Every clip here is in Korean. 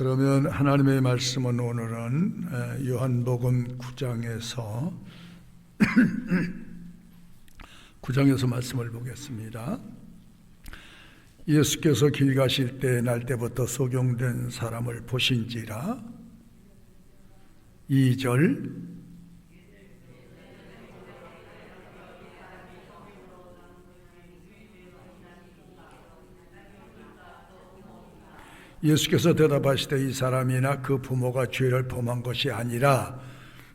그러면 하나님의 말씀은 오늘은 요한복음 9장에서 9장에서 말씀을 보겠습니다. 예수께서 길 가실 때 날 때부터 소경된 사람을 보신지라. 2절 예수께서 대답하시되 이 사람이나 그 부모가 죄를 범한 것이 아니라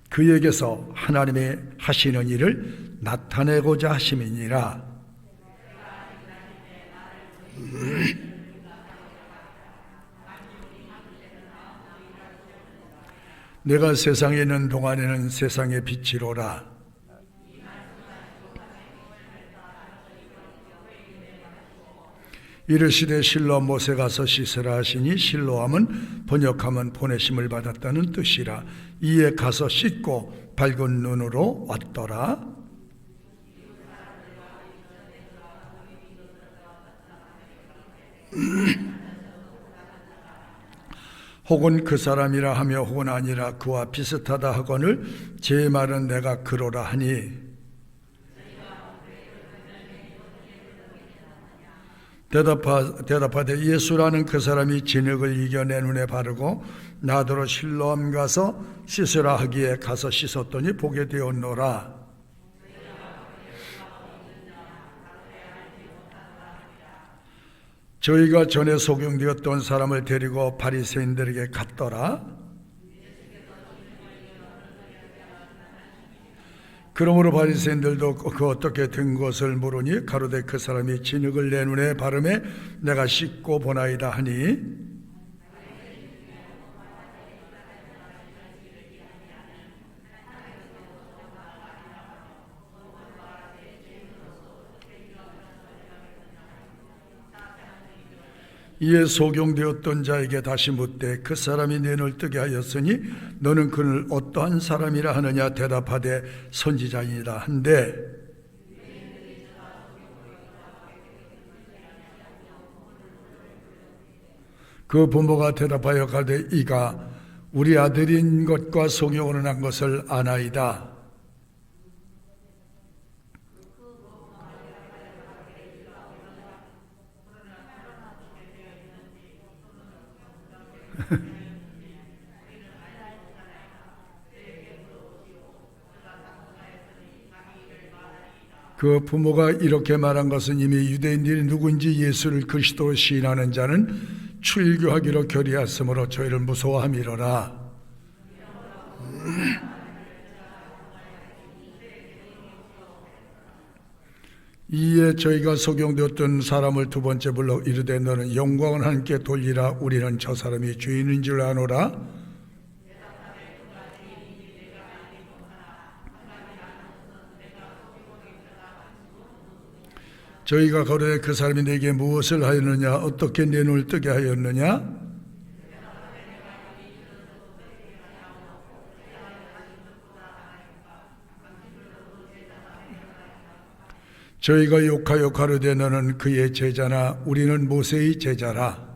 그에게서 하나님이 하시는 일을 나타내고자 하심이니라. 내가 세상에 있는 동안에는 세상의 빛이로라. 이르시되 실로 못에 가서 씻으라 하시니 실로함은 번역하면 보내심을 받았다는 뜻이라. 이에 가서 씻고 밝은 눈으로 왔더라. 혹은 그 사람이라 하며 혹은 아니라 그와 비슷하다 하거늘 제 말은 내가 그러라 하니 대답하되 예수라는 그 사람이 진흙을 이겨 내 눈에 바르고 나더러 실로암 가서 씻으라 하기에 가서 씻었더니 보게 되었노라. 저희가 전에 소경되었던 사람을 데리고 바리새인들에게 갔더라. 그러므로 바리새인들도 그 어떻게 된 것을 물으니 가로되 그 사람이 진흙을 내 눈에 바르매 내가 씻고 보나이다 하니 이에 소경되었던 자에게 다시 묻되 그 사람이 내 눈을 뜨게 하였으니 너는 그를 어떠한 사람이라 하느냐. 대답하되 선지자이니라 한데 그 부모가 대답하여 가되 이가 우리 아들인 것과 소경으로 난 것을 아나이다. 그 부모가 이렇게 말한 것은 이미 유대인들이 누구인지 예수를 그리스도로 시인하는 자는 출교하기로 결의하였으므로 저희를 무서워함이로라. 이에 저희가 소경되었던 사람을 두 번째 불러 이르되 너는 영광을 하나님께 돌리라. 우리는 저 사람이 죄인인 줄 아노라. 저희가 가로되 그 사람이 내게 무엇을 하였느냐. 어떻게 내 눈을 뜨게 하였느냐. 저희가 욕하여 가로되 너는 그의 제자나 우리는 모세의 제자라.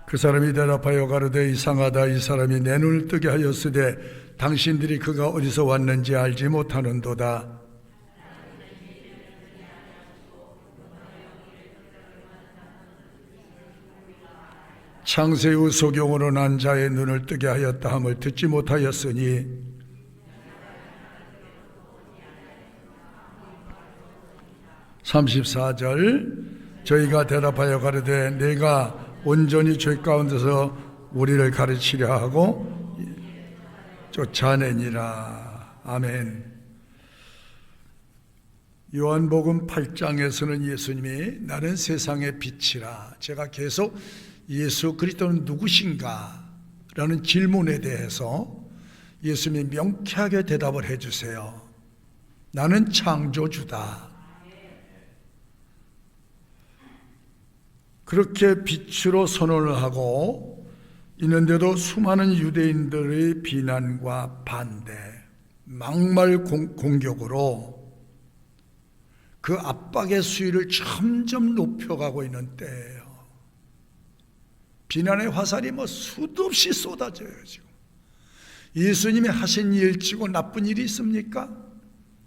그 사람이 대답하여 가로되 이상하다. 이 사람이 내 눈을 뜨게 하였으되 당신들이 그가 어디서 왔는지 알지 못하는도다. 창세 후 소경으로 난 자의 눈을 뜨게 하였다 함을 듣지 못하였으니 (34절) 저희가 대답하여 가로되 내가 온전히 죄 가운데서 우리를 가르치려 하고 쫓아내니라. 아멘. 요한복음 8장에서는 예수님이 나는 세상의 빛이라. 제가 계속 예수 그리스도는 누구신가? 라는 질문에 대해서 예수님이 명쾌하게 대답을 해주세요. 나는 창조주다. 그렇게 빛으로 선언을 하고 있는데도 수많은 유대인들의 비난과 반대, 막말 공격으로 그 압박의 수위를 점점 높여가고 있는 때예요. 비난의 화살이 수도 없이 쏟아져요. 지금 예수님이 하신 일치고 나쁜 일이 있습니까?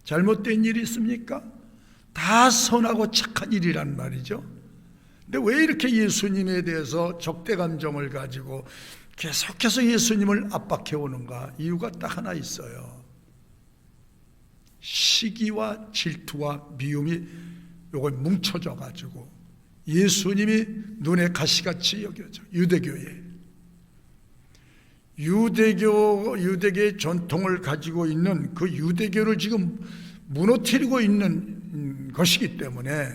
잘못된 일이 있습니까? 다 선하고 착한 일이란 말이죠. 근데 왜 이렇게 예수님에 대해서 적대 감정을 가지고 계속해서 예수님을 압박해 오는가? 이유가 딱 하나 있어요. 시기와 질투와 미움이 요걸 뭉쳐져 가지고 예수님이 눈에 가시같이 여겨져. 유대교의 전통을 가지고 있는 그 유대교를 지금 무너뜨리고 있는 것이기 때문에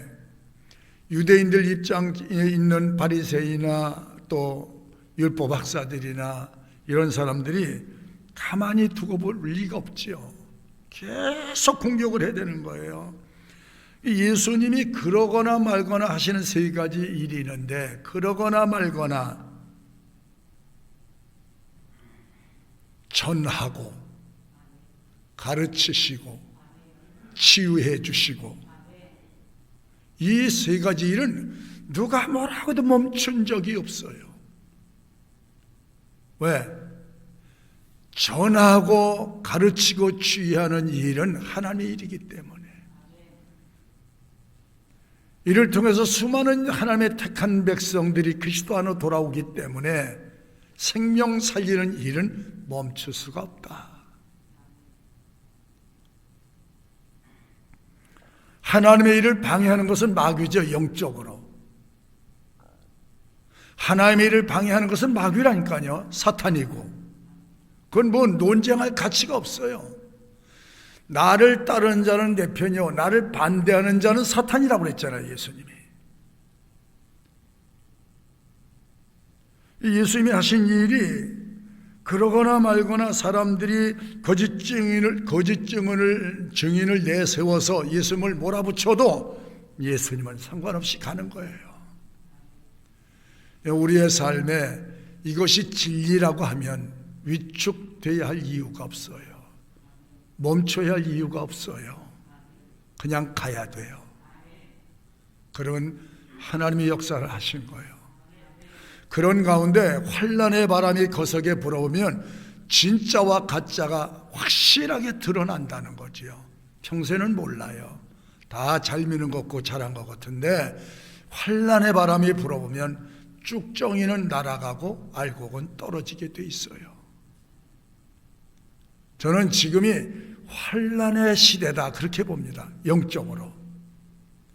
유대인들 입장에 있는 바리새이나 또 율법 학사들이나 이런 사람들이 가만히 두고 볼 리가 없지요. 계속 공격을 해야 되는 거예요. 예수님이 그러거나 말거나 하시는 세 가지 일이 있는데, 그러거나 말거나 전하고 가르치시고 치유해 주시고, 이 세 가지 일은 누가 뭐라고 해도 멈춘 적이 없어요. 왜? 전하고 가르치고 치유하는 일은 하나님의 일이기 때문에, 이를 통해서 수많은 하나님의 택한 백성들이 그리스도 안으로 돌아오기 때문에 생명 살리는 일은 멈출 수가 없다. 하나님의 일을 방해하는 것은 마귀죠. 영적으로 하나님의 일을 방해하는 것은 마귀라니까요. 사탄이고, 그건 논쟁할 가치가 없어요. 나를 따르는 자는 내 편이요 나를 반대하는 자는 사탄이라고 그랬잖아요. 예수님이 하신 일이 그러거나 말거나 사람들이 거짓 증인을 내세워서 예수님을 몰아붙여도 예수님은 상관없이 가는 거예요. 우리의 삶에 이것이 진리라고 하면 위축되어야 할 이유가 없어요. 멈춰야 할 이유가 없어요. 그냥 가야 돼요. 그런 하나님의 역사를 하신 거예요. 그런 가운데 환난의 바람이 거세게 불어오면 진짜와 가짜가 확실하게 드러난다는 거지요. 평소에는 몰라요. 다 잘 미는 것 같고 잘한 것 같은데 환난의 바람이 불어오면 쭉정이는 날아가고 알곡은 떨어지게 돼 있어요. 저는 지금이 환난의 시대다 그렇게 봅니다. 영적으로.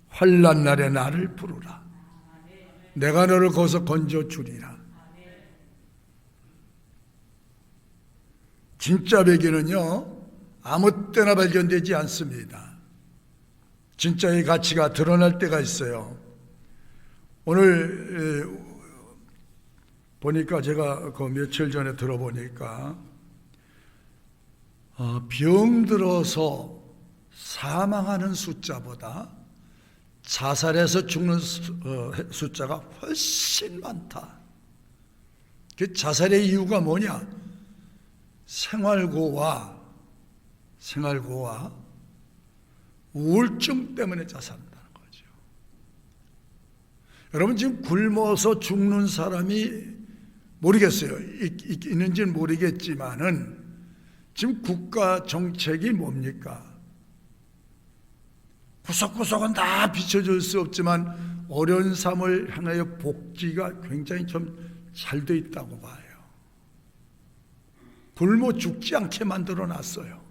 환난 날에 나를 부르라. 내가 너를 거기서 건져주리라. 진짜 배기는요 아무 때나 발견되지 않습니다. 진짜의 가치가 드러날 때가 있어요. 오늘 보니까 제가 그 며칠 전에 들어보니까 병들어서 사망하는 숫자보다 자살해서 죽는 숫자가 훨씬 많다. 그 자살의 이유가 뭐냐? 생활고와 우울증 때문에 자살한다는 거죠. 여러분 지금 굶어서 죽는 사람이 모르겠어요. 있는지는 모르겠지만은 지금 국가 정책이 뭡니까? 구석구석은 다 비춰줄 수 없지만 어려운 삶을 향하여 복지가 굉장히 좀 잘 돼 있다고 봐요. 굶어 죽지 않게 만들어 놨어요.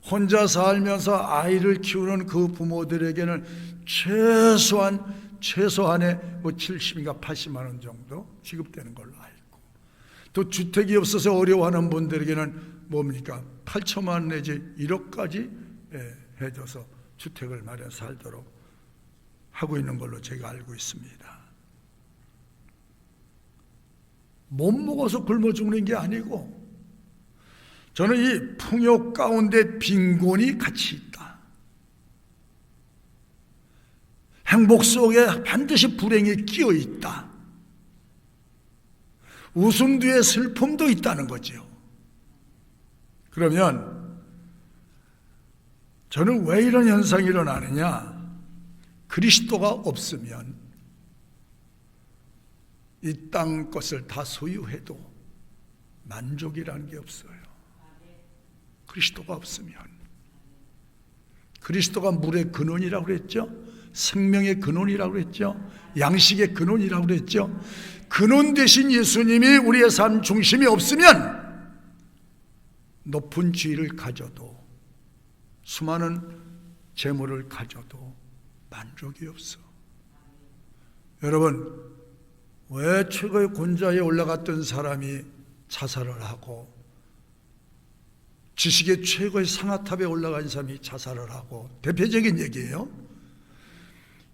혼자 살면서 아이를 키우는 그 부모들에게는 최소한의 70인가 80만 원 정도 지급되는 걸로 알고, 또 주택이 없어서 어려워하는 분들에게는 뭡니까? 8천만 원 내지 1억까지 해줘서 주택을 마련 살도록 하고 있는 걸로 제가 알고 있습니다. 못 먹어서 굶어 죽는 게 아니고, 저는 이 풍요 가운데 빈곤이 같이 있다. 행복 속에 반드시 불행이 끼어 있다. 웃음 뒤에 슬픔도 있다는 거죠. 그러면 저는 왜 이런 현상이 일어나느냐? 그리스도가 없으면 이 땅 것을 다 소유해도 만족이라는 게 없어요. 그리스도가 없으면. 그리스도가 물의 근원이라고 그랬죠? 생명의 근원이라고 그랬죠? 양식의 근원이라고 그랬죠? 근원 되신 예수님이 우리의 삶 중심이 없으면 높은 지위를 가져도 수많은 재물을 가져도 만족이 없어. 여러분, 왜 최고의 권좌에 올라갔던 사람이 자살을 하고 지식의 최고의 상아탑에 올라간 사람이 자살을 하고, 대표적인 얘기예요.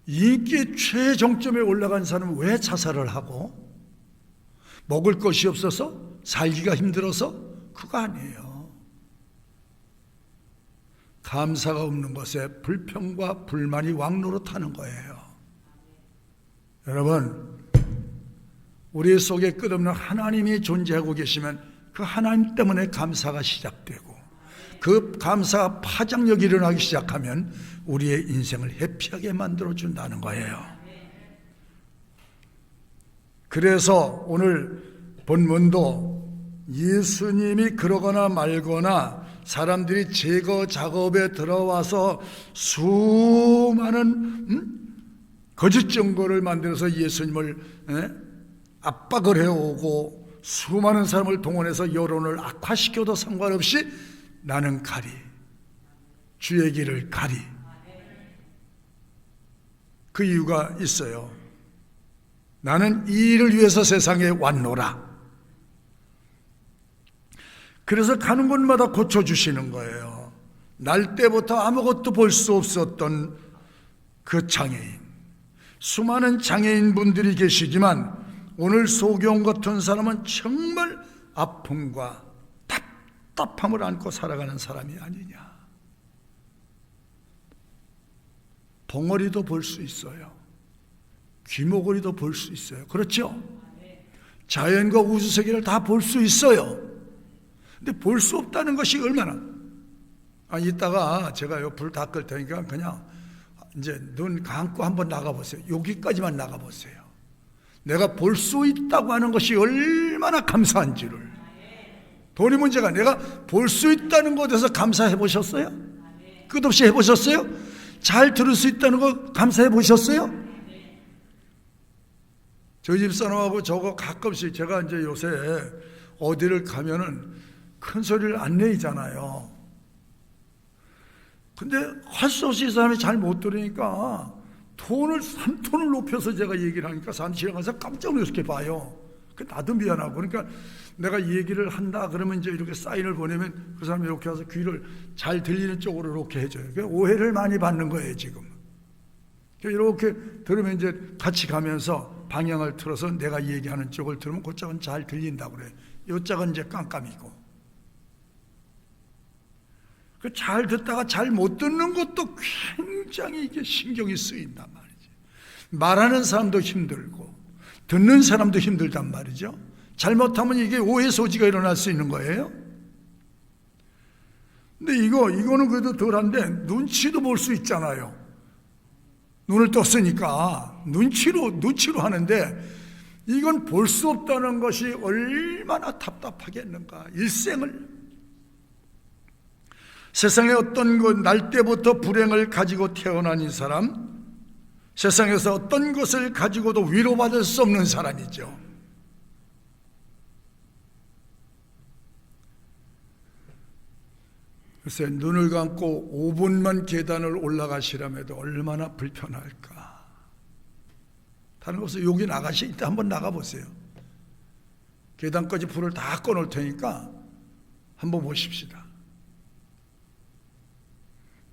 인기의 최정점에 올라간 사람은 왜 자살을 하고? 먹을 것이 없어서? 살기가 힘들어서? 그거 아니에요. 감사가 없는 것에 불평과 불만이 왕노릇하는 거예요. 여러분, 우리 속에 끝없는 하나님이 존재하고 계시면 그 하나님 때문에 감사가 시작되고, 그 감사가 파장력이 일어나기 시작하면 우리의 인생을 해피하게 만들어준다는 거예요. 그래서 오늘 본문도 예수님이 그러거나 말거나 사람들이 제거 작업에 들어와서 수많은 거짓 증거를 만들어서 예수님을 압박을 해오고 수많은 사람을 동원해서 여론을 악화시켜도 상관없이 나는 가리, 주의 길을 가리. 그 이유가 있어요. 나는 이 일을 위해서 세상에 왔노라. 그래서 가는 곳마다 고쳐주시는 거예요. 날 때부터 아무것도 볼 수 없었던 그 장애인, 수많은 장애인분들이 계시지만 오늘 소경 같은 사람은 정말 아픔과 답답함을 안고 살아가는 사람이 아니냐. 벙어리도 볼 수 있어요. 귀머거리도 볼 수 있어요. 그렇죠? 자연과 우주세계를 다 볼 수 있어요. 근데 볼 수 없다는 것이 얼마나, 이따가 제가 불 다 끌 테니까 그냥 이제 눈 감고 한번 나가보세요. 여기까지만 나가보세요. 내가 볼 수 있다고 하는 것이 얼마나 감사한지를. 돈이 문제가, 내가 볼 수 있다는 것에 대해서 감사해 보셨어요? 끝없이 해보셨어요? 잘 들을 수 있다는 거 감사해 보셨어요? 저희 집사람하고 저거 가끔씩, 제가 이제 요새 어디를 가면은 큰 소리를 안 내잖아요. 근데 할 수 없이 이 사람이 잘 못 들으니까 톤을 3톤을 높여서 제가 얘기를 하니까 사람이 지나가서 깜짝 놀랍게 봐요. 나도 미안하고. 그러니까 내가 얘기를 한다 그러면 이제 이렇게 사인을 보내면 그 사람이 이렇게 와서 귀를 잘 들리는 쪽으로 이렇게 해줘요. 오해를 많이 받는 거예요, 지금. 이렇게 들으면 이제 같이 가면서 방향을 틀어서 내가 얘기하는 쪽을 들으면 그 짝은 잘 들린다고 그래요. 이 짝은 이제 깜깜이고. 잘 듣다가 잘 못 듣는 것도 굉장히 이게 신경이 쓰인단 말이지. 말하는 사람도 힘들고 듣는 사람도 힘들단 말이죠. 잘못하면 이게 오해 소지가 일어날 수 있는 거예요. 근데 이거는 그래도 덜한데 눈치도 볼 수 있잖아요. 눈을 떴으니까 눈치로 하는데, 이건 볼 수 없다는 것이 얼마나 답답하겠는가. 일생을, 세상에 어떤 것, 날 때부터 불행을 가지고 태어난 이 사람, 세상에서 어떤 것을 가지고도 위로받을 수 없는 사람이죠. 글쎄, 눈을 감고 5분만 계단을 올라가시라면도 얼마나 불편할까. 다른 곳에 여기 나가시, 이따 한번 나가보세요. 계단까지 불을 다 꺼놓을 테니까 한번 보십시다.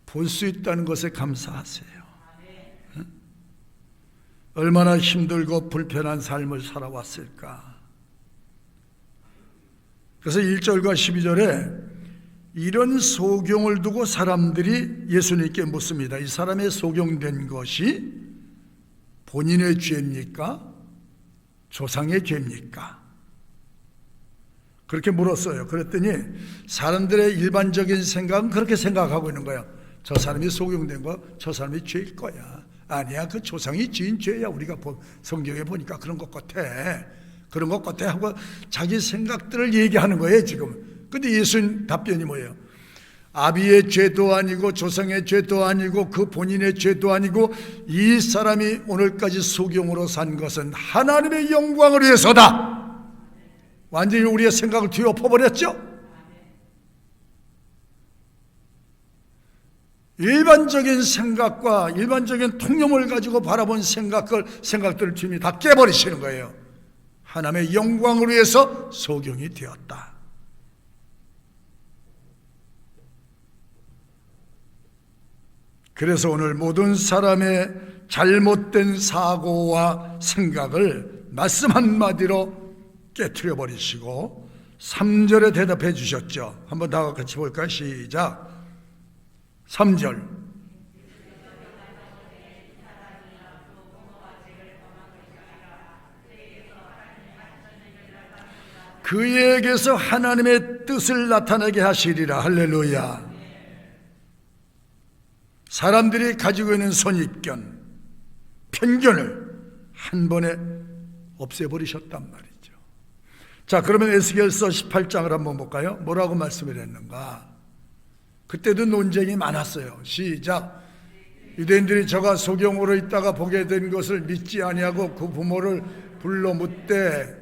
볼 수 있다는 것에 감사하세요. 응? 얼마나 힘들고 불편한 삶을 살아왔을까. 그래서 1절과 12절에 이런 소경을 두고 사람들이 예수님께 묻습니다. 이 사람의 소경된 것이 본인의 죄입니까? 조상의 죄입니까? 그렇게 물었어요. 그랬더니 사람들의 일반적인 생각은 그렇게 생각하고 있는 거예요. 저 사람이 속용된 거 저 사람이 죄일 거야. 아니야, 그 조상이 지은 죄야. 우리가 성경에 보니까 그런 것 같아. 그런 것 같아 하고 자기 생각들을 얘기하는 거예요 지금. 근데 예수님 답변이 뭐예요? 아비의 죄도 아니고 조상의 죄도 아니고 그 본인의 죄도 아니고 이 사람이 오늘까지 소경으로 산 것은 하나님의 영광을 위해서다. 완전히 우리의 생각을 뒤엎어버렸죠. 일반적인 생각과 일반적인 통념을 가지고 바라본 생각들을 주님이 다 깨버리시는 거예요. 하나님의 영광을 위해서 소경이 되었다. 그래서 오늘 모든 사람의 잘못된 사고와 생각을 말씀 한마디로 깨트려 버리시고 3절에 대답해 주셨죠. 한번 다 같이 볼까요? 시작. 3절. 그에게서 하나님의 뜻을 나타나게 하시리라. 할렐루야. 사람들이 가지고 있는 선입견, 편견을 한 번에 없애버리셨단 말이죠. 자, 그러면 에스겔서 18장을 한번 볼까요? 뭐라고 말씀을 했는가? 그때도 논쟁이 많았어요. 시작. 유대인들이 저가 소경으로 있다가 보게 된 것을 믿지 아니하고 그 부모를 불러 묻되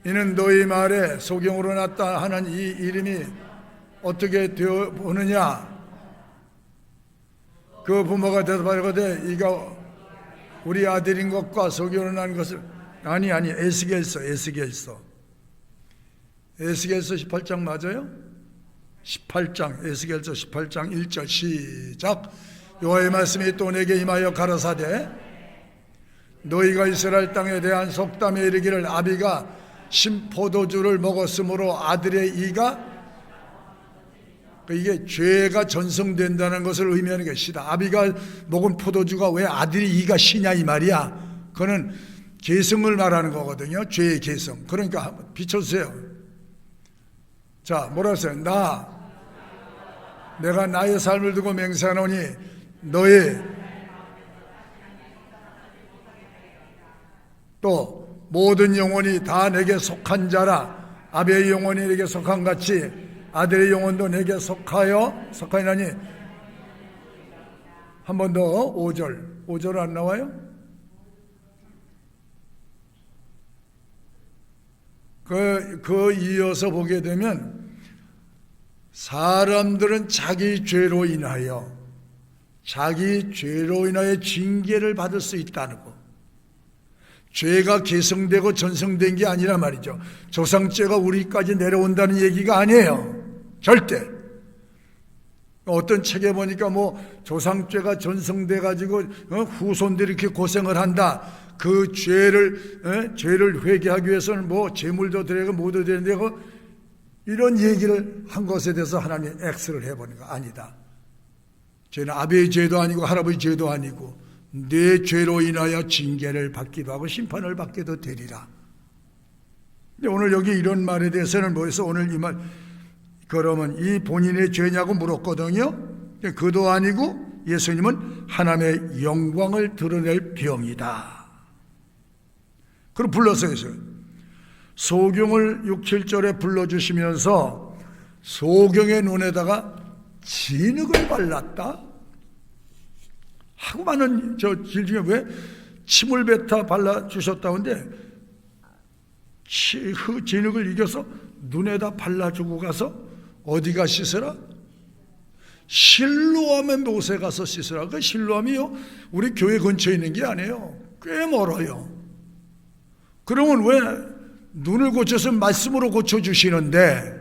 이는 너희 말에 소경으로 났다 하는 이 이름이 어떻게 되어 보느냐? 그 부모가 대답하거든 이가 우리 아들인 것과 소경으로 난 것을 아니 에스겔서 18장 맞아요? 18장 에스겔서 18장 1절 시작. 여호와의 말씀이 또 내게 임하여 가라사대 너희가 이스라엘 땅에 대한 속담에 이르기를 아비가 신포도주를 먹었으므로 아들의 이가 이게 죄가 전성된다는 것을 의미하는 것이다. 아비가 먹은 포도주가 왜 아들의 이가 시냐 이 말이야. 그거는 계승을 말하는 거거든요. 죄의 계승. 그러니까 비춰주세요. 자, 뭐라 했어요? 내가 나의 삶을 두고 맹세하노니 너의 또 모든 영혼이 다 내게 속한 자라. 아비의 영혼이 내게 속한 같이 아들의 영혼도 내게 속하여나니. 한 번 더 5절 안 나와요? 그 이어서 보게 되면 사람들은 자기 죄로 인하여 징계를 받을 수 있다는 거. 죄가 계승되고 전성된 게 아니라 말이죠. 조상죄가 우리까지 내려온다는 얘기가 아니에요. 절대. 어떤 책에 보니까 조상죄가 전성돼 가지고 후손들이 이렇게 고생을 한다. 그 죄를 회개하기 위해서는 재물도 드리고 뭐도 드리는데 이런 얘기를 한 것에 대해서 하나님이 X를 해버린 거 아니다. 죄는 아비의 죄도 아니고 할아버지 죄도 아니고 내 죄로 인하여 징계를 받기도 하고 심판을 받게도 되리라. 근데 오늘 여기 이런 말에 대해서는 뭐해서 오늘 이 말 그러면 이 본인의 죄냐고 물었거든요. 그도 아니고 예수님은 하나님의 영광을 드러낼 병이다. 그럼 불러서 했어요. 소경을 6, 7절에 불러주시면서 소경의 눈에다가 진흙을 발랐다 하고 많은 질 중에 왜 침을 뱉어 발라주셨다는데 그 진흙을 이겨서 눈에다 발라주고 가서 어디가 씻으라? 실로암에 모세 가서 씻으라. 그 실로암이요 우리 교회 근처에 있는 게 아니에요. 꽤 멀어요. 그러면 왜 눈을 고쳐서 말씀으로 고쳐주시는데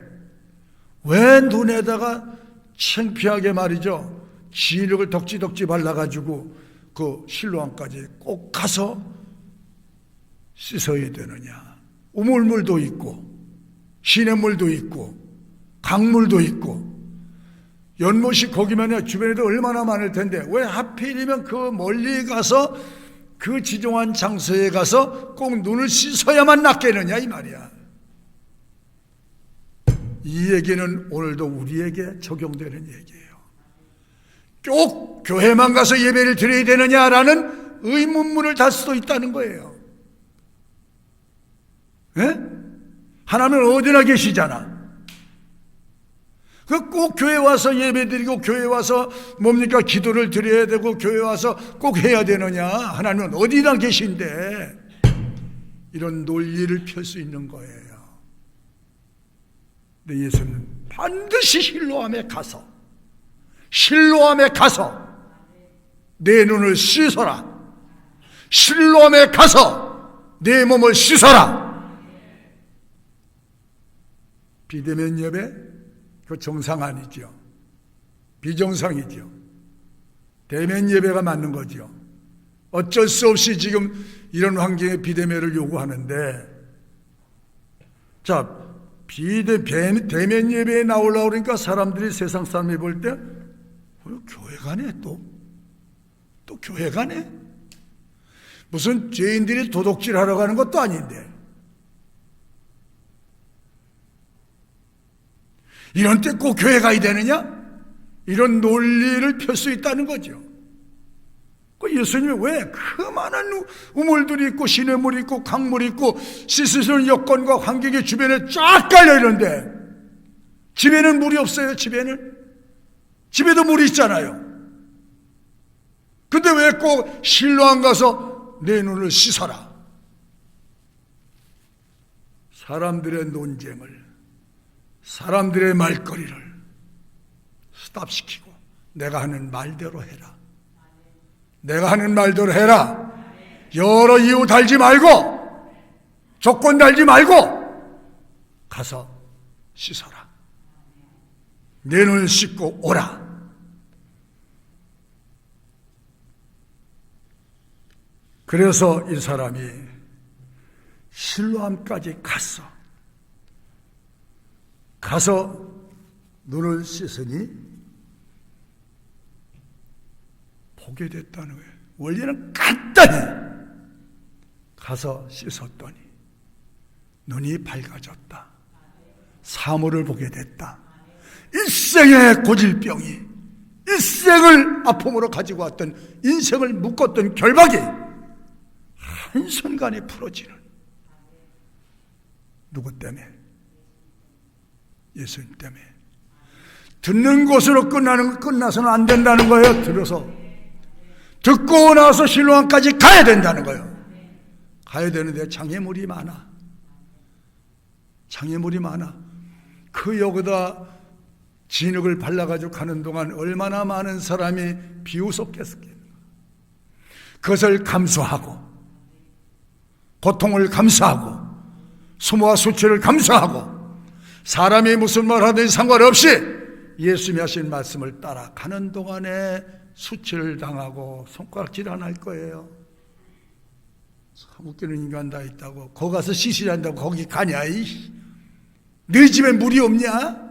왜 눈에다가 창피하게 말이죠 진흙을 덕지덕지 발라가지고 그 실로암까지 꼭 가서 씻어야 되느냐. 우물물도 있고 시냇물도 있고 강물도 있고 연못이 거기면 주변에도 얼마나 많을 텐데 왜 하필이면 그 멀리 가서 그 지정한 장소에 가서 꼭 눈을 씻어야만 낫겠느냐 이 말이야. 이 얘기는 오늘도 우리에게 적용되는 얘기예요. 꼭 교회만 가서 예배를 드려야 되느냐라는 의문문을 달 수도 있다는 거예요. 예? 하나님은 어디나 계시잖아. 꼭 교회 와서 예배 드리고 교회 와서 뭡니까? 기도를 드려야 되고 교회 와서 꼭 해야 되느냐? 하나님은 어디나 계신데 이런 논리를 펼 수 있는 거예요. 근데 예수님은 반드시 실로암에 가서 내 눈을 씻어라. 실로암에 가서 내 몸을 씻어라. 비대면 예배? 그 정상 아니죠. 비정상이죠. 대면 예배가 맞는 거죠. 어쩔 수 없이 지금 이런 환경에 비대면을 요구하는데, 자, 대면 예배에 나오려고 그러니까 사람들이, 세상 사람이 볼 때, 교회 가네, 또 교회 가네? 무슨 죄인들이 도둑질 하러 가는 것도 아닌데. 이런 때 꼭 교회 가야 되느냐? 이런 논리를 펼 수 있다는 거죠. 예수님이 왜 그 많은 우물들이 있고 시냇물이 있고 강물이 있고 씻으시는 여건과 환경이 주변에 쫙 깔려 있는데 집에는 물이 없어요? 집에도 물이 있잖아요. 근데 왜 꼭 실로암 가서 내 눈을 씻어라? 사람들의 논쟁을, 사람들의 말거리를 스탑시키고 내가 하는 말대로 해라. 내가 하는 말대로 해라. 여러 이유 달지 말고, 조건 달지 말고 가서 씻어라. 내 눈을 씻고 오라. 그래서 이 사람이 실로암까지 가서 눈을 씻으니 보게 됐다는 거예요. 원래는 간단히 가서 씻었더니 눈이 밝아졌다. 사물을 보게 됐다. 일생의 고질병이, 일생을 아픔으로 가지고 왔던, 인생을 묶었던 결박이 한순간에 풀어지는. 누구 때문에? 예수님 때문에. 듣는 것으로 끝나서는 안 된다는 거예요. 듣고 나서 실로암까지 가야 된다는 거예요. 가야 되는데 장애물이 많아. 그 여기다 진흙을 발라가지고 가는 동안 얼마나 많은 사람이 비웃었겠습니까? 그것을 감수하고, 고통을 감수하고, 수모와 수치를 감수하고, 사람이 무슨 말 하든지 상관없이 예수님이 하신 말씀을 따라 가는 동안에 수치를 당하고 손가락질 안 할 거예요. 참 웃기는 인간 다 있다고. 거기 가서 씻으란다고 거기 가냐? 네 집에 물이 없냐?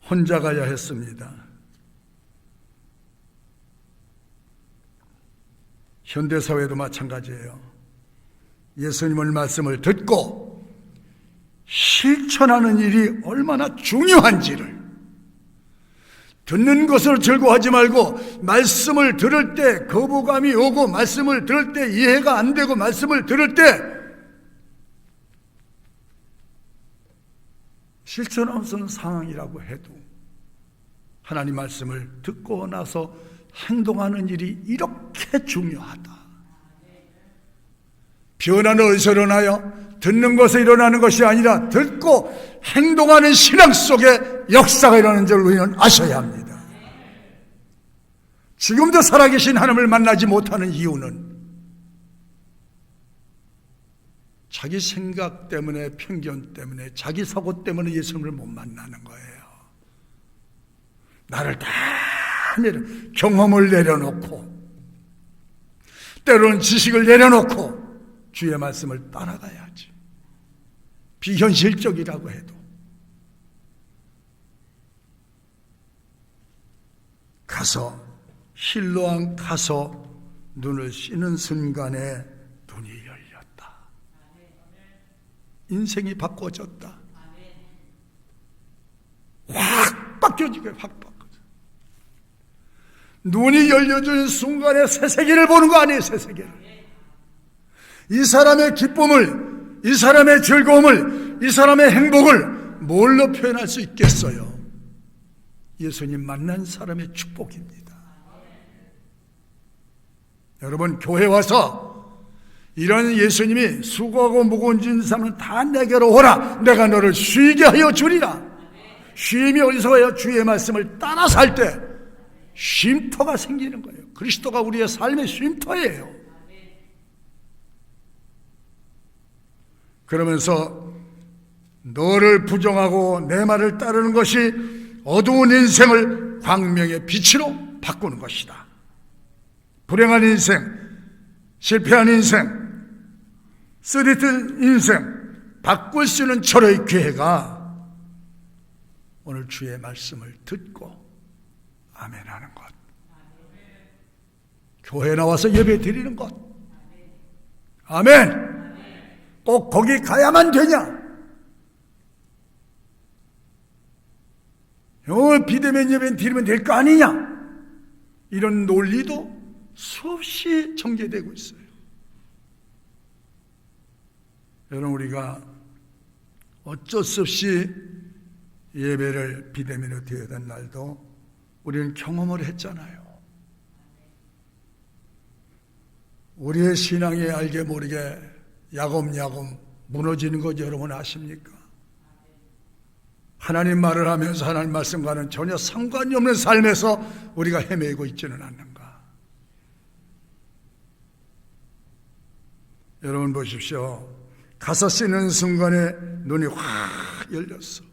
혼자 가야 했습니다. 현대사회도 마찬가지예요. 예수님의 말씀을 듣고 실천하는 일이 얼마나 중요한지를, 듣는 것을 즐거워하지 말고 말씀을 들을 때 거부감이 오고, 말씀을 들을 때 이해가 안 되고, 말씀을 들을 때 실천 없는 상황이라고 해도 하나님 말씀을 듣고 나서 행동하는 일이 이렇게 중요하다. 변화는 어디서 일어나요? 듣는 것에 일어나는 것이 아니라 듣고 행동하는 신앙 속에 역사가 일어나는 줄 우리는 아셔야 합니다. 지금도 살아계신 하나님을 만나지 못하는 이유는 자기 생각 때문에, 편견 때문에, 자기 사고 때문에 예수님을 못 만나는 거예요. 나를 다 경험을 내려놓고, 때로는 지식을 내려놓고 주의 말씀을 따라가야지. 비현실적이라고 해도. 가서, 실로암 가서 눈을 씻는 순간에 눈이 열렸다. 인생이 바꿔졌다. 확 바뀌어지게 확 바뀌어져. 눈이 열려지는 순간에 새 세계를 보는 거 아니에요. 새 세계를. 이 사람의 기쁨을, 이 사람의 즐거움을, 이 사람의 행복을 뭘로 표현할 수 있겠어요? 예수님 만난 사람의 축복입니다. 여러분, 교회 와서 이런 예수님이 수고하고 무거운 짐 사람은 다 내게로 오라, 내가 너를 쉬게 하여 주리라. 쉼이 어디서 와요? 주의 말씀을 따라서 할 때 쉼터가 생기는 거예요. 그리스도가 우리의 삶의 쉼터예요. 그러면서 너를 부정하고 내 말을 따르는 것이 어두운 인생을 광명의 빛으로 바꾸는 것이다. 불행한 인생, 실패한 인생, 쓰러진 인생 바꿀 수 있는 철의 기회가 오늘 주의 말씀을 듣고 아멘하는 것, 교회 나와서 예배 드리는 것. 아멘. 꼭 거기 가야만 되냐? 비대면 예배 드리면 될 거 아니냐? 이런 논리도 수없이 전개되고 있어요. 여러분, 우리가 어쩔 수 없이 예배를 비대면으로 드려야 되는 날도 우리는 경험을 했잖아요. 우리의 신앙이 알게 모르게 야곱야곱 무너지는 것 여러분 아십니까? 하나님 말을 하면서 하나님 말씀과는 전혀 상관이 없는 삶에서 우리가 헤매고 있지는 않는가? 여러분 보십시오. 가서 쓰는 순간에 눈이 확 열렸어.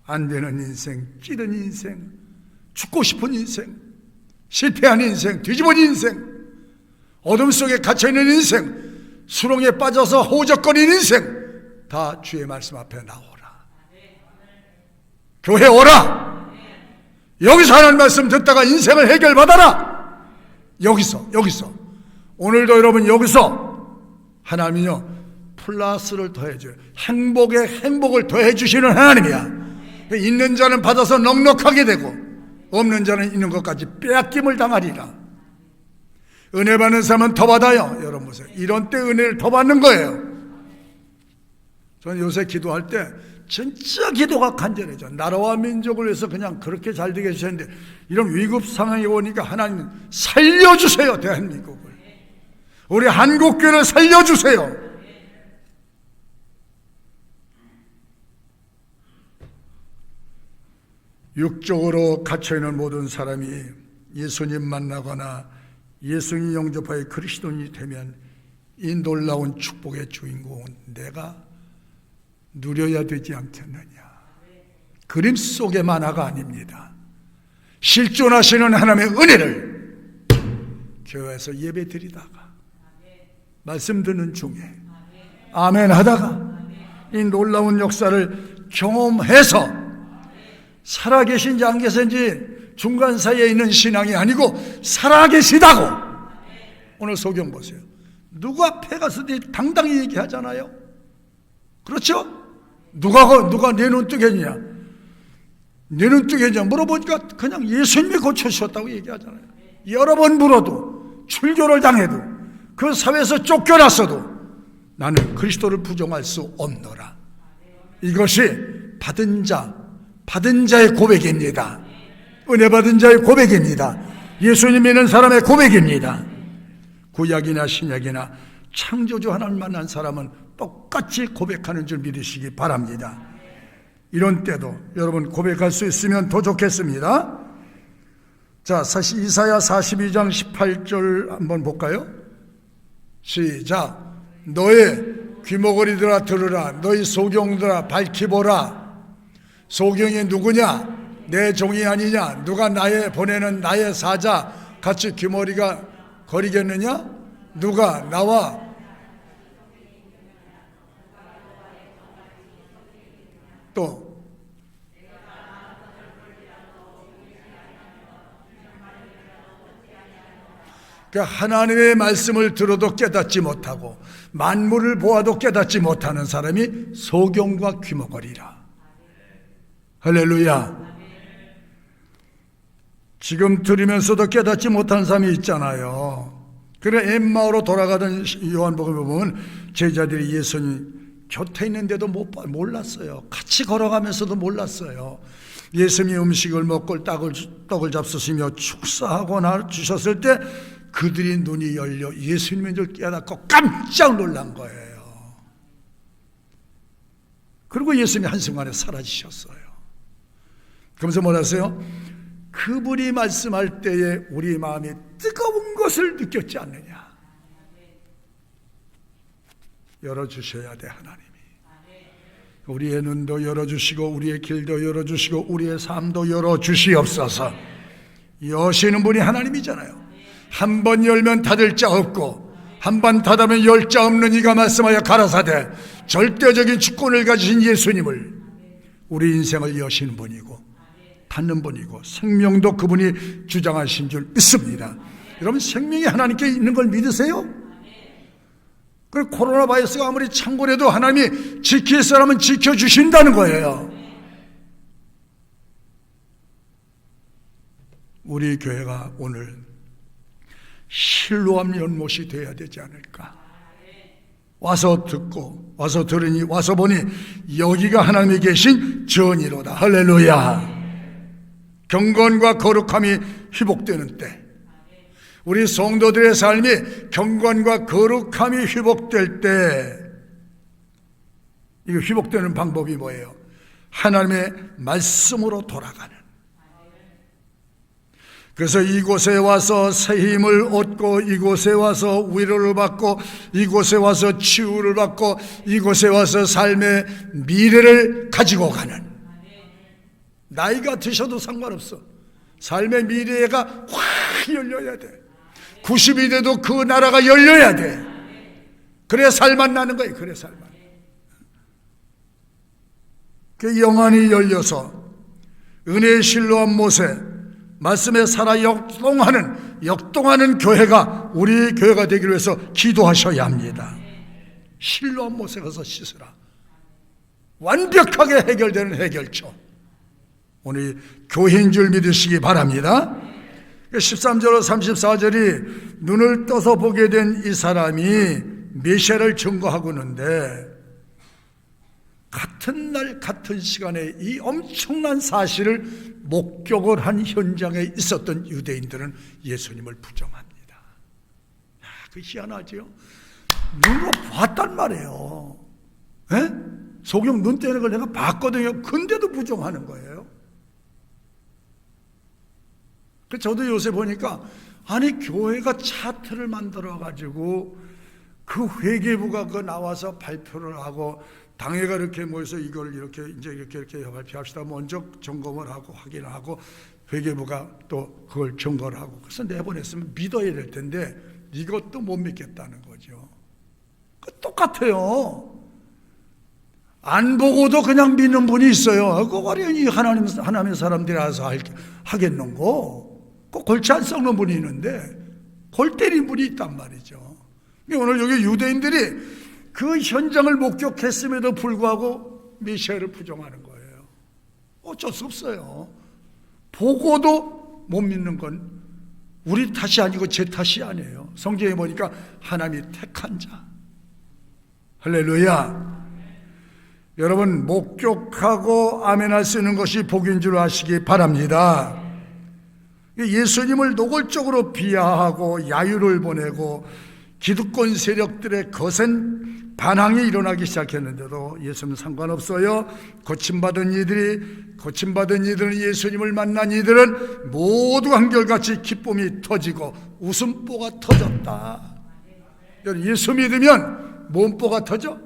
안 되는 인생, 찌든 인생, 죽고 싶은 인생, 실패한 인생, 뒤집어진 인생, 어둠 속에 갇혀있는 인생, 수렁에 빠져서 호적거리는 인생, 다 주의 말씀 앞에 나오라. 교회 오라. 여기서 하나님 말씀 듣다가 인생을 해결받아라. 여기서 오늘도 여러분 여기서 하나님이요 플러스를 더해줘요. 행복에 행복을 더해주시는 하나님이야. 있는 자는 받아서 넉넉하게 되고 없는 자는 있는 것까지 빼앗김을 당하리라. 은혜 받는 사람은 더 받아요. 여러분 보세요. 이런 때 은혜를 더 받는 거예요. 저는 요새 기도할 때 진짜 기도가 간절해져. 나라와 민족을 위해서 그냥 그렇게 잘 되게 해주셨는데 이런 위급 상황이 오니까 하나님 살려주세요. 대한민국을, 우리 한국교회를 살려주세요. 육적으로 갇혀있는 모든 사람이 예수님 만나거나 예수님 영접하여 그리스도인이 되면 이 놀라운 축복의 주인공은 내가 누려야 되지 않겠느냐. 그림 속의 만화가 아닙니다. 실존하시는 하나님의 은혜를 교회에서 예배 드리다가 말씀 듣는 중에 아멘 하다가 이 놀라운 역사를 경험해서 살아계신지 안 계신지 중간 사이에 있는 신앙이 아니고 살아계시다고. 오늘 소경 보세요. 누구 앞에 가서도 당당히 얘기하잖아요. 그렇죠? 누가 내 눈뜨개냐? 내 눈뜨개냐? 물어보니까 그냥 예수님이 고쳐주셨다고 얘기하잖아요. 여러 번 물어도, 출교를 당해도, 그 사회에서 쫓겨났어도 나는 그리스도를 부정할 수 없노라. 이것이 받은 자의 고백입니다. 은혜 받은 자의 고백입니다. 예수님 믿는 사람의 고백입니다. 구약이나 신약이나 창조주 하나님 만난 사람은 똑같이 고백하는 줄 믿으시기 바랍니다. 이런 때도 여러분 고백할 수 있으면 더 좋겠습니다. 자, 이사야 42장 18절 한번 볼까요? 시작. 너의 귀머거리들아 들으라. 너희 소경들아 밝히보라. 소경이 누구냐? 내 종이 아니냐? 누가 나의 보내는 나의 사자 같이 귀머리가 거리겠느냐? 누가 나와 또 그러니까 하나님의 말씀을 들어도 깨닫지 못하고 만물을 보아도 깨닫지 못하는 사람이 소경과 귀머거리라. 할렐루야. 지금 들으면서도 깨닫지 못하는 사람이 있잖아요. 그래 엠마오로 돌아가던 요한복음에 보면 제자들이 예수님 곁에 있는데도 몰랐어요. 같이 걸어가면서도 몰랐어요. 예수님이 음식을 먹고 떡을 잡수시며 축사하고 주셨을 때 그들이 눈이 열려 예수님인 줄 깨닫고 깜짝 놀란 거예요. 그리고 예수님이 한순간에 사라지셨어요. 그러면서 뭐라 하세요? 그분이 말씀할 때에 우리 마음이 뜨거운 것을 느꼈지 않느냐. 열어주셔야 돼. 하나님이 우리의 눈도 열어주시고 우리의 길도 열어주시고 우리의 삶도 열어주시옵소서. 여시는 분이 하나님이잖아요. 한 번 열면 닫을 자 없고 한 번 닫으면 열 자 없는 이가 말씀하여 가라사대 절대적인 주권을 가지신 예수님을 우리 인생을 여시는 분이고 닫는 분이고 생명도 그분이 주장하신 줄 믿습니다. 여러분 생명이 하나님께 있는 걸 믿으세요? 그리고 코로나 바이러스가 아무리 창궐해도 하나님이 지킬 사람은 지켜주신다는 거예요. 우리 교회가 오늘 실로암 연못이 되어야 되지 않을까. 와서 듣고 와서 들으니 와서 보니 여기가 하나님이 계신 전이로다. 할렐루야. 경건과 거룩함이 회복되는 때, 우리 성도들의 삶이 경건과 거룩함이 회복될 때, 이거 회복되는 방법이 뭐예요? 하나님의 말씀으로 돌아가는. 그래서 이곳에 와서 새 힘을 얻고 이곳에 와서 위로를 받고 이곳에 와서 치유를 받고 이곳에 와서 삶의 미래를 가지고 가는, 나이가 드셔도 상관없어. 삶의 미래가 확 열려야 돼. 90이 돼도 그 나라가 열려야 돼. 그래 살만 나는 거예요. 그래 살만. 그 영안이 열려서 은혜의 실로암 못에 말씀에 살아 역동하는 교회가 우리 교회가 되기를 위해서 기도하셔야 합니다. 실로암 못에 가서 씻으라. 완벽하게 해결되는 해결처. 오늘 교회인 줄 믿으시기 바랍니다. 13절로 34절이 눈을 떠서 보게 된 이 사람이 메시아를 증거하고 있는데, 같은 날 같은 시간에 이 엄청난 사실을 목격을 한 현장에 있었던 유대인들은 예수님을 부정합니다. 그 희한하죠. 눈으로 봤단 말이에요. 에? 소경 눈 떼는 걸 내가 봤거든요. 근데도 부정하는 거예요. 저도 요새 보니까 아니 교회가 차트를 만들어가지고 그 회계부가 그 나와서 발표를 하고 당회가 이렇게 모여서 이걸 이렇게 발표합시다. 먼저 점검을 하고 확인하고 회계부가 또 그걸 점검을 하고 그래서 내보냈으면 믿어야 될 텐데 이것도 못 믿겠다는 거죠. 똑같아요. 안 보고도 그냥 믿는 분이 있어요. 그거 어련히 하나님의 사람들이라서 하겠는고. 꼭 골치 안 썩는 분이 있는데 골 때린 분이 있단 말이죠. 오늘 여기 유대인들이 그 현장을 목격했음에도 불구하고 메시아를 부정하는 거예요. 어쩔 수 없어요. 보고도 못 믿는 건 우리 탓이 아니고 제 탓이 아니에요. 성경에 보니까 하나님이 택한 자. 할렐루야. 여러분 목격하고 아멘할 수 있는 것이 복인 줄 아시기 바랍니다. 예수님을 노골적으로 비하하고 야유를 보내고 기득권 세력들의 거센 반항이 일어나기 시작했는데도 예수님은 상관없어요. 고침받은 이들은 예수님을 만난 이들은 모두 한결같이 기쁨이 터지고 웃음보가 터졌다. 예수 믿으면 뭔 보가 터져?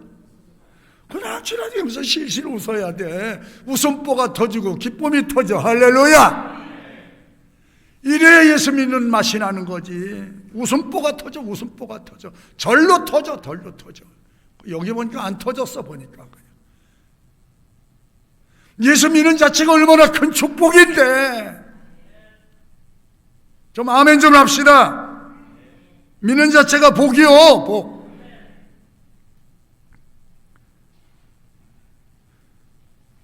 그냥 지나다니면서 실실 웃어야 돼. 웃음보가 터지고 기쁨이 터져. 할렐루야. 이래야 예수 믿는 맛이 나는 거지. 웃음보가 터져. 웃음보가 터져. 절로 터져. 덜로 터져. 여기 보니까 안 터졌어. 보니까 그냥. 예수 믿는 자체가 얼마나 큰 축복인데. 좀 아멘 좀 합시다. 믿는 자체가 복이요, 복.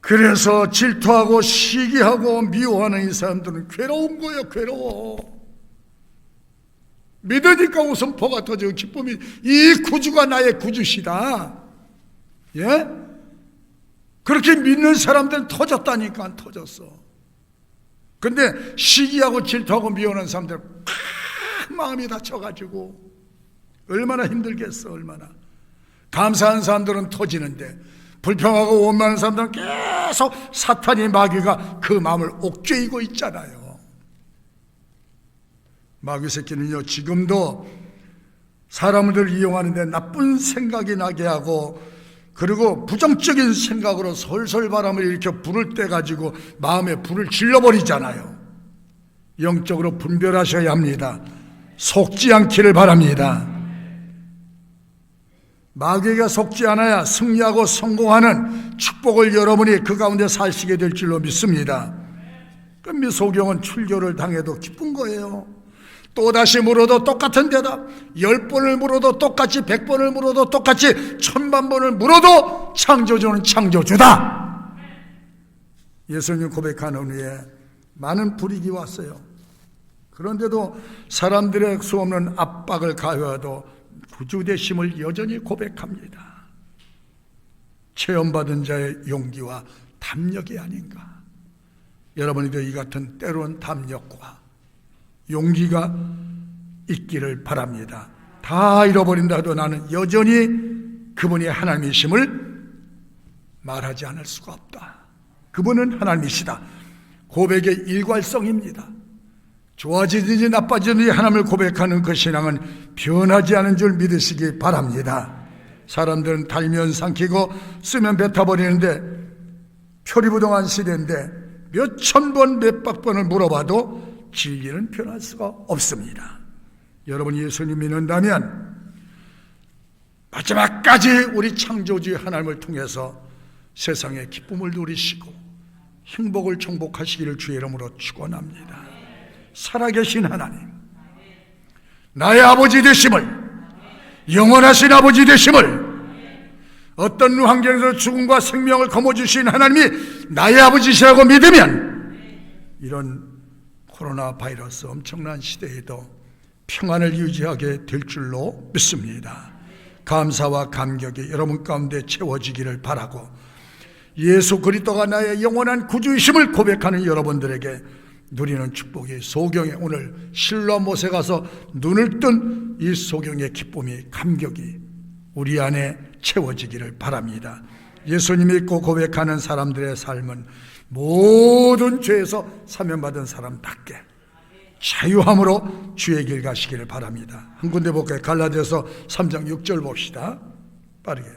그래서 질투하고 시기하고 미워하는 이 사람들은 괴로운 거예요, 괴로워. 믿으니까 웃음포가 터지고 기쁨이, 이 구주가 나의 구주시다. 예? 그렇게 믿는 사람들은 터졌다니까, 터졌어. 근데 시기하고 질투하고 미워하는 사람들은 마음이 다쳐가지고 얼마나 힘들겠어, 얼마나. 감사한 사람들은 터지는데 불평하고 원망하는 사람들은 계속 사탄이, 마귀가 그 마음을 옥죄이고 있잖아요. 마귀 새끼는요, 지금도 사람들을 이용하는데 나쁜 생각이 나게 하고, 그리고 부정적인 생각으로 솔솔 바람을 일으켜 불을 떼가지고 마음에 불을 질러버리잖아요. 영적으로 분별하셔야 합니다. 속지 않기를 바랍니다. 마귀가 속지 않아야 승리하고 성공하는 축복을 여러분이 그 가운데 사시게 될 줄로 믿습니다. 그럼 소경은 출교를 당해도 기쁜 거예요. 또다시 물어도 똑같은 대답, 10번을 물어도 똑같이, 100번을 물어도 똑같이, 1000만번을 물어도 창조주는 창조주다. 예수님 고백하는 후에 많은 불이익이 왔어요. 그런데도 사람들의 수없는 압박을 가해도 구주되심을 여전히 고백합니다. 체험받은 자의 용기와 담력이 아닌가. 여러분이도 이 같은 때로는 담력과 용기가 있기를 바랍니다. 다 잃어버린다 해도 나는 여전히 그분이 하나님이심을 말하지 않을 수가 없다. 그분은 하나님이시다. 고백의 일괄성입니다. 좋아지든지 나빠지든지 하나님을 고백하는 그 신앙은 변하지 않은 줄 믿으시기 바랍니다. 사람들은 달면 삼키고 쓰면 뱉어버리는데, 표리부동한 시대인데 몇천 번, 몇백 번을 물어봐도 진리는 변할 수가 없습니다. 여러분이 예수님 믿는다면 마지막까지 우리 창조주의 하나님을 통해서 세상의 기쁨을 누리시고 행복을 정복하시기를 주의 이름으로 축원합니다. 살아계신 하나님, 나의 아버지 되심을, 영원하신 아버지 되심을, 어떤 환경에서 죽음과 생명을 거머쥐신 하나님이 나의 아버지시라고 믿으면 이런 코로나 바이러스 엄청난 시대에도 평안을 유지하게 될 줄로 믿습니다. 감사와 감격이 여러분 가운데 채워지기를 바라고, 예수 그리스도가 나의 영원한 구주이심을 고백하는 여러분들에게 누리는 축복이, 소경에 오늘 실로 못에 가서 눈을 뜬 이 소경의 기쁨이, 감격이 우리 안에 채워지기를 바랍니다. 예수님 믿고 고백하는 사람들의 삶은 모든 죄에서 사면받은 사람답게 자유함으로 주의 길 가시기를 바랍니다. 한 군데 볼까요? 갈라디아서 3장 6절 봅시다. 빠르게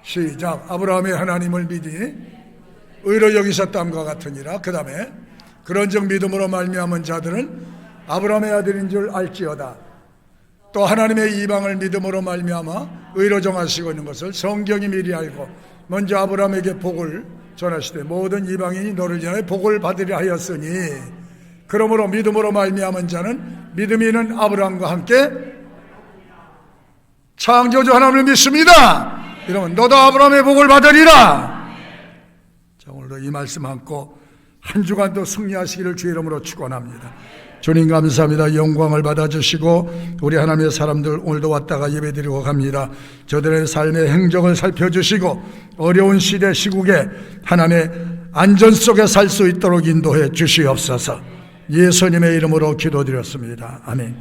시작. 아브라함의 하나님을 믿으니 의로 여기셨다함과 같으니라. 그 다음에 그런즉 믿음으로 말미암은 자들은 아브라함의 아들인 줄 알지어다. 또 하나님의 이방을 믿음으로 말미암아 의로 정하시고 있는 것을 성경이 미리 알고 먼저 아브라함에게 복을 전하시되 모든 이방인이 너를 전하여 복을 받으려 하였으니, 그러므로 믿음으로 말미암은 자는 믿음이 있는 아브라함과 함께 창조주 하나님을 믿습니다. 이러면 너도 아브라함의 복을 받으리라. 자, 오늘도 이 말씀 안고 한 주간도 승리하시기를 주의 이름으로 축원합니다. 주님 감사합니다. 영광을 받아주시고 우리 하나님의 사람들 오늘도 왔다가 예배드리고 갑니다. 저들의 삶의 행적을 살펴주시고 어려운 시대 시국에 하나님의 안전 속에 살 수 있도록 인도해 주시옵소서. 예수님의 이름으로 기도드렸습니다. 아멘.